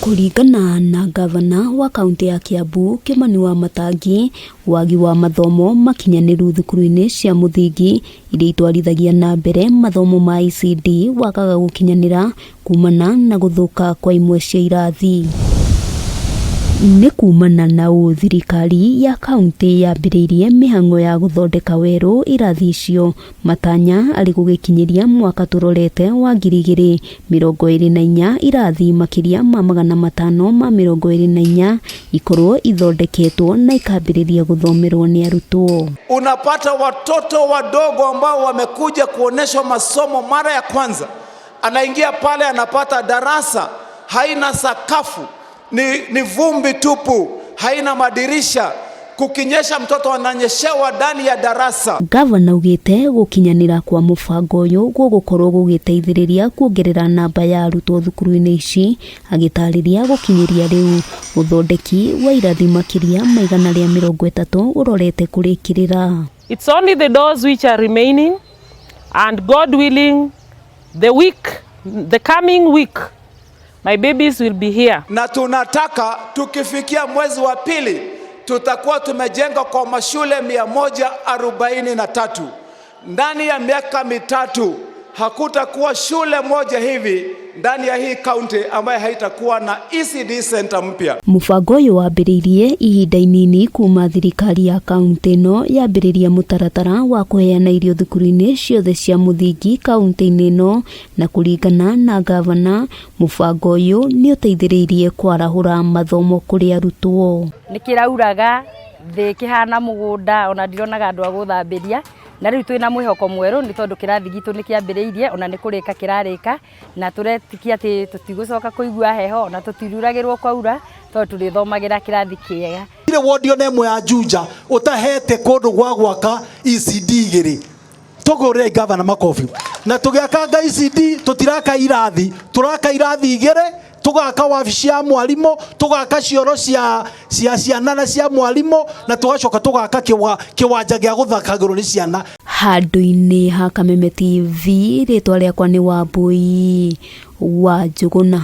Kũringana na gavana wa kaunti ya Kiambu Kimani Wamatangi, wagi wa mathomo makinyanĩru thukuru-inĩ cia mũthingi iria itwarithagia na mbere mathomo ma ECD wakaga gũkinyanĩra kumana na gũthũka kwa imwe cia irathi. Nĩ kumana na thirikari ya kaunti yambĩrĩirie mĩhang'o ya gũthondeka werũ irathi icio, matanya arĩ gũgĩkinyĩria mwaka tũrorete wa 2024 irathi makĩria ma 524 ikorwo ithondeketwo na ikambĩrĩria gũthomerwo nĩ arutwo. Unapata watoto wadogo ambao wamekuja kuoneshwa masomo mara ya kwanza, anaingia pale anapata darasa haina sakafu, ni vumbi tupu, haina madirisha, kukinyesha mtoto ananyeshewa ndani ya darasa. Gavana ugite gukinyanira kwa mubango uyu gugukorwo gugiteithiriria kuongerera namba ya arutwo thukuru-inĩ ici, agitariria gukinyiria riu uthondeki wa irathi makiria 130 urorete kurikirira. It's only the doors which are remaining, and God willing, the coming week my babies will be here. Na tunataka tukifikia mwezi wa pili tutakuwa tumejenga kwa mashule 143. Ndani ya miaka mitatu hakutakuwa shule moja hivi ndani ya hii kaunti ambayo haitakuwa na ECD center mpya. Mubango uyu wambĩrĩirie ihinda inini kuma thirikari ya kaunti ĩno yambĩrĩria mũtaratara wa kũheana irio thukuru-inĩ ciothe cia mũthingi kaunti-inĩ ĩno, na kũringana na gavana, mubango uyu nĩ ũteithĩrĩirie kwarahũra mathomo kũrĩ arutwo. Nĩkĩrauraga thĩ kĩhana mũgũnda, ona ndironaga andũ a gũthambĩria, na rĩu twĩna mwĩhoko mwerũ nĩ tondũ kĩrathi gitũ nĩ kĩambĩrĩirie, ona nĩ kũrĩka kĩrarĩka, na tũretikia atĩ tũtigũcoka kũigua heho, na tũtiruragĩrwo kwaura tondũ tũrĩthomagĩra kĩrathi kĩega. Ile wodi ona ĩmwe ya Juja ũtahete kũndũ gwa gwaka ECD igĩrĩ, tũgũrĩre gavana makobi, na tũgĩakanga ECD tũtiraka irathi, tũraka irathi igĩrĩ, tugaka wabici ya mwalimu, tugaka cioro cia ciana na cia mwalimu, na tugacoka tugaka kiwanja gĩa gũthakagĩrwo nĩ ciana. Handũ-inĩ ha Kameme TV, rĩtwa rĩakwa nĩ Wambui wa Njũgũna.